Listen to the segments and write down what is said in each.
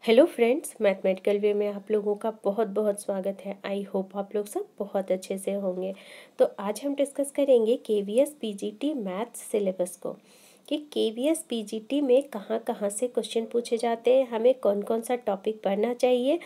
Hello friends, mathematical वे में आप लोगों का बहुत बहुत स्वागत है। आई होप आप लोग सब बहुत अच्छे से होंगे। तो आज हम डिस्कस करेंगे केवीएस पीजीटी मैथ्स सिलेबस को कि केवीएस पीजीटी में कहाँ कहाँ से क्वेश्चन पूछे जाते हैं, हमें कौन कौन सा टॉपिक पढ़ना चाहिए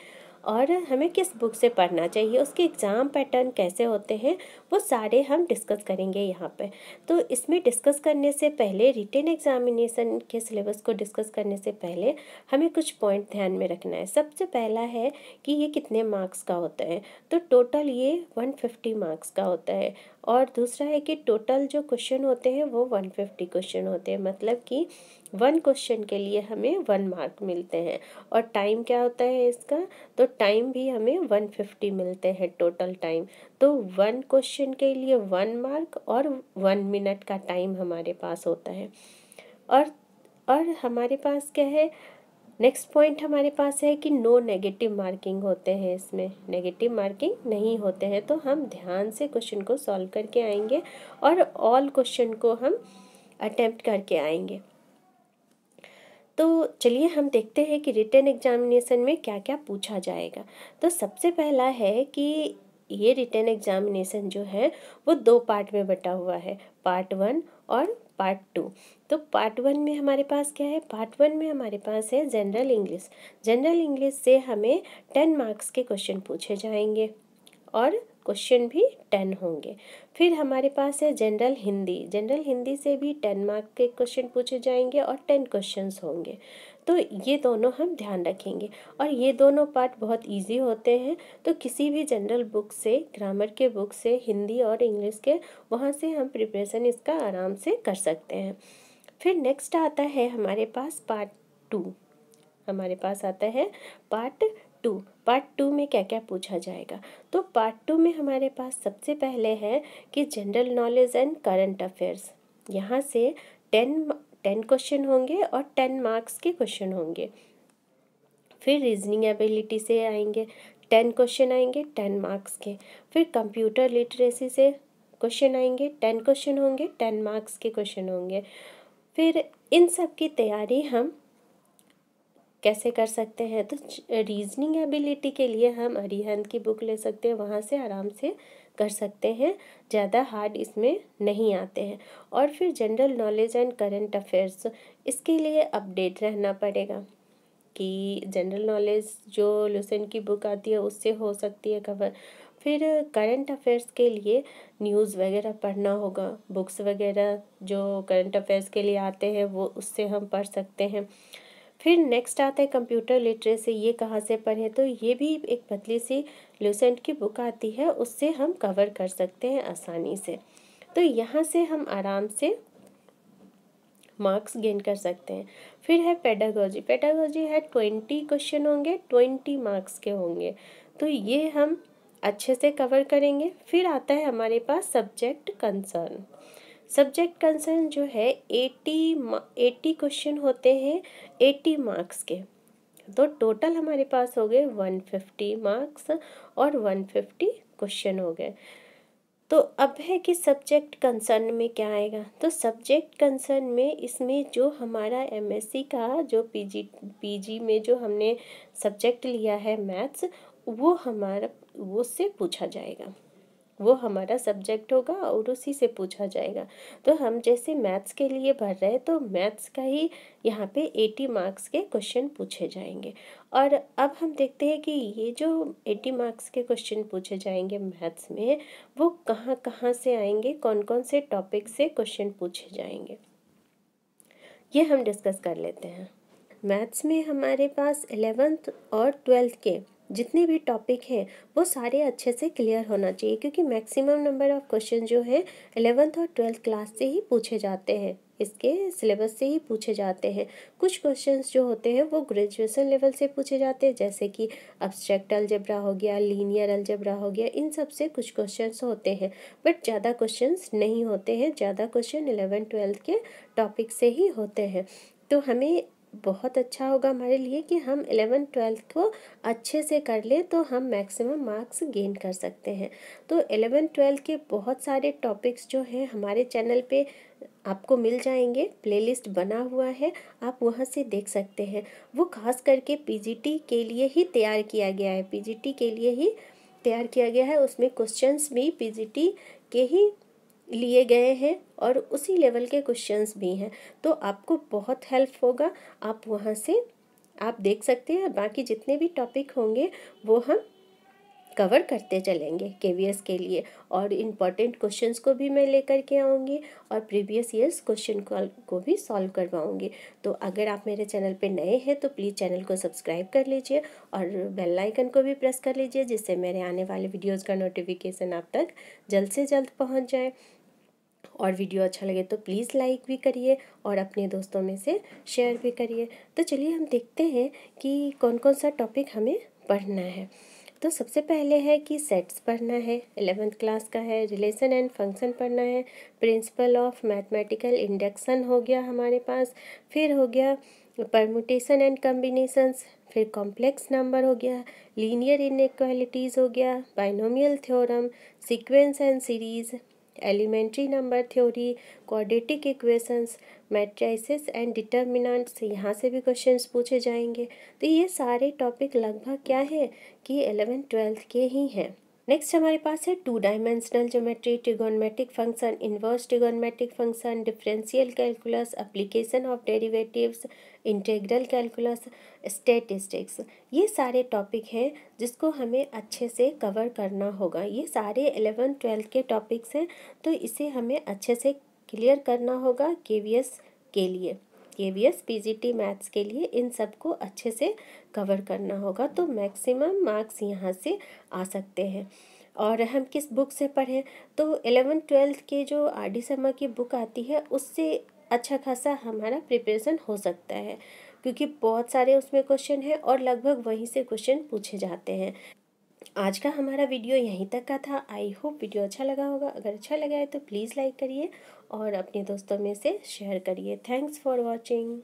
और हमें किस बुक से पढ़ना चाहिए, उसके एग्ज़ाम पैटर्न कैसे होते हैं, वो सारे हम डिस्कस करेंगे यहाँ पे। तो इसमें डिस्कस करने से पहले, रिटन एग्जामिनेशन के सिलेबस को डिस्कस करने से पहले हमें कुछ पॉइंट ध्यान में रखना है। सबसे पहला है कि ये कितने मार्क्स का होता है। तो टोटल ये 150 मार्क्स का होता है। और दूसरा है कि टोटल जो क्वेश्चन होते हैं वो 150 क्वेश्चन होते हैं, मतलब कि 1 क्वेश्चन के लिए हमें 1 मार्क मिलते हैं। और टाइम क्या होता है इसका, तो टाइम भी हमें 150 मिलते हैं टोटल टाइम। तो 1 क्वेश्चन के लिए 1 मार्क और 1 मिनट का टाइम हमारे पास होता है। और हमारे पास क्या है, नेक्स्ट पॉइंट हमारे पास है कि नो नेगेटिव मार्किंग होते हैं। इसमें नेगेटिव मार्किंग नहीं होते हैं। तो हम ध्यान से क्वेश्चन को सॉल्व करके आएंगे और ऑल क्वेश्चन को हम अटेम्प्ट करके आएंगे। तो चलिए हम देखते हैं कि रिटन एग्जामिनेशन में क्या क्या पूछा जाएगा। तो सबसे पहला है कि ये रिटन एग्जामिनेशन जो है वो 2 पार्ट में बटा हुआ है, पार्ट 1 और पार्ट 2। तो पार्ट 1 में हमारे पास क्या है, पार्ट 1 में हमारे पास है जनरल इंग्लिश। जनरल इंग्लिश से हमें 10 मार्क्स के क्वेश्चन पूछे जाएंगे और क्वेश्चन भी 10 होंगे। फिर हमारे पास है जनरल हिंदी। जनरल हिंदी से भी 10 मार्क के क्वेश्चन पूछे जाएंगे और 10 क्वेश्चंस होंगे। तो ये दोनों हम ध्यान रखेंगे और ये दोनों पार्ट बहुत इजी होते हैं। तो किसी भी जनरल बुक से, ग्रामर के बुक से, हिंदी और इंग्लिश के, वहाँ से हम प्रिपरेशन इसका आराम से कर सकते हैं। फिर नेक्स्ट आता है हमारे पास पार्ट 2। हमारे पास आता है पार्ट 2। पार्ट 2 में क्या क्या पूछा जाएगा। तो पार्ट 2 में हमारे पास सबसे पहले है कि general knowledge and current affairs. यहाँ से 10 क्वेश्चन होंगे और 10 मार्क्स के क्वेश्चन होंगे। फिर रीजनिंग एबिलिटी से आएंगे 10 क्वेश्चन आएंगे 10 मार्क्स के। फिर कंप्यूटर लिटरेसी से क्वेश्चन आएंगे, 10 क्वेश्चन होंगे, 10 मार्क्स के क्वेश्चन होंगे। फिर इन सब की तैयारी हम कैसे कर सकते हैं, तो रीजनिंग एबिलिटी के लिए हम अरिहंत की बुक ले सकते हैं, वहाँ से आराम से कर सकते हैं, ज़्यादा हार्ड इसमें नहीं आते हैं। और फिर general knowledge and current affairs, इसके लिए अपडेट रहना पड़ेगा कि जनरल नॉलेज जो लुसेंट की बुक आती है उससे हो सकती है कवर। फिर करंट अफेयर्स के लिए न्यूज़ वगैरह पढ़ना होगा, बुक्स वगैरह जो करंट अफेयर्स के लिए आते हैं वो उससे हम पढ़ सकते हैं। फिर नेक्स्ट आता है कंप्यूटर लिटरेसी। ये कहाँ से पढ़ें, तो ये भी एक पतली सी लुसेंट की बुक आती है, उससे हम कवर कर सकते हैं आसानी से। तो यहाँ से हम आराम से मार्क्स गेन कर सकते हैं। फिर है पेडागोजी। पेडागोजी है 20 क्वेश्चन होंगे, 20 मार्क्स के होंगे। तो ये हम अच्छे से कवर करेंगे। फिर आता है हमारे पास सब्जेक्ट कंसर्न। सब्जेक्ट कंसर्न जो है 80 क्वेश्चन होते हैं, 80 मार्क्स के। तो टोटल हमारे पास हो गए 150 मार्क्स और 150 क्वेश्चन हो गए। तो अब है कि सब्जेक्ट कंसर्न में क्या आएगा। तो सब्जेक्ट कंसर्न में इसमें जो हमारा एमएससी का जो पीजी में जो हमने सब्जेक्ट लिया है मैथ्स, वो हमारा उससे पूछा जाएगा, वो हमारा सब्जेक्ट होगा और उसी से पूछा जाएगा। तो हम जैसे मैथ्स के लिए भर रहे हैं तो मैथ्स का ही यहाँ पे 80 मार्क्स के क्वेश्चन पूछे जाएंगे। और अब हम देखते हैं कि ये जो 80 मार्क्स के क्वेश्चन पूछे जाएंगे मैथ्स में, वो कहाँ कहाँ से आएंगे, कौन कौन से टॉपिक से क्वेश्चन पूछे जाएंगे, ये हम डिस्कस कर लेते हैं। मैथ्स में हमारे पास 11th और 12th के जितने भी टॉपिक हैं वो सारे अच्छे से क्लियर होना चाहिए, क्योंकि मैक्सिमम नंबर ऑफ क्वेश्चन जो है 11th और 12th क्लास से ही पूछे जाते हैं, इसके सिलेबस से ही पूछे जाते हैं। कुछ क्वेश्चंस जो होते हैं वो ग्रेजुएशन लेवल से पूछे जाते हैं, जैसे कि अब्स्ट्रैक्ट अलजेब्रा हो गया, लीनियर अलजेब्रा हो गया, इन सब से कुछ क्वेश्चंस होते हैं, बट ज़्यादा क्वेश्चंस नहीं होते हैं। ज़्यादा क्वेश्चन 11th 12th के टॉपिक से ही होते हैं। तो हमें बहुत अच्छा होगा हमारे लिए कि हम 11th-12th को अच्छे से कर लें, तो हम मैक्सिमम मार्क्स गेन कर सकते हैं। तो 11th-12th के बहुत सारे टॉपिक्स जो हैं हमारे चैनल पे आपको मिल जाएंगे, प्लेलिस्ट बना हुआ है, आप वहाँ से देख सकते हैं। वो खास करके पीजीटी के लिए ही तैयार किया गया है, पीजीटी के लिए ही तैयार किया गया है। उसमें क्वेश्चंस भी पीजीटी के ही लिए गए हैं और उसी लेवल के क्वेश्चंस भी हैं, तो आपको बहुत हेल्प होगा। आप वहाँ से आप देख सकते हैं। बाकी जितने भी टॉपिक होंगे वो हम कवर करते चलेंगे केवीएस के लिए, और इम्पॉर्टेंट क्वेश्चंस को भी मैं लेकर के आऊँगी और प्रीवियस ईयर्स क्वेश्चन को भी सॉल्व करवाऊँगी। तो अगर आप मेरे चैनल पे नए हैं तो प्लीज़ चैनल को सब्सक्राइब कर लीजिए और बेल आइकन को भी प्रेस कर लीजिए, जिससे मेरे आने वाले वीडियोज़ का नोटिफिकेशन आप तक जल्द से जल्द पहुँच जाए। और वीडियो अच्छा लगे तो प्लीज़ लाइक भी करिए और अपने दोस्तों में से शेयर भी करिए। तो चलिए हम देखते हैं कि कौन कौन सा टॉपिक हमें पढ़ना है। तो सबसे पहले है कि सेट्स पढ़ना है, 11th क्लास का है। रिलेशन एंड फंक्शन पढ़ना है। प्रिंसिपल ऑफ मैथमेटिकल इंडक्शन हो गया हमारे पास। फिर हो गया परमुटेशन एंड कम्बिनेशंस। फिर कॉम्प्लेक्स नंबर हो गया, लीनियर इनइक्वालिटीज़ हो गया, binomial theorem, sequence and series, elementary number theory, quadratic equations, matrices and determinants, यहाँ से भी क्वेश्चंस पूछे जाएंगे। तो ये सारे टॉपिक लगभग क्या है कि 11th-12th के ही हैं। नेक्स्ट हमारे पास है 2 dimensional geometry, trigonometric function, inverse trigonometric function, differential calculus, application of derivatives, integral calculus, statistics. ये सारे टॉपिक हैं जिसको हमें अच्छे से कवर करना होगा। ये सारे 11th-12th के टॉपिक्स हैं, तो इसे हमें अच्छे से क्लियर करना होगा केवीएस के लिए, केवीएस पीजीटी मैथ्स के लिए इन सब को अच्छे से कवर करना होगा, तो मैक्सिमम मार्क्स यहाँ से आ सकते हैं। और हम किस बुक से पढ़ें, तो 11th-12th के जो आर डी शर्मा की बुक आती है उससे अच्छा खासा हमारा प्रिपरेशन हो सकता है, क्योंकि बहुत सारे उसमें क्वेश्चन हैं और लगभग वहीं से क्वेश्चन पूछे जाते हैं। आज का हमारा वीडियो यहीं तक का था। आई होप वीडियो अच्छा लगा होगा। अगर अच्छा लगा है तो प्लीज़ लाइक करिए और अपने दोस्तों में से शेयर करिए। Thanks for watching.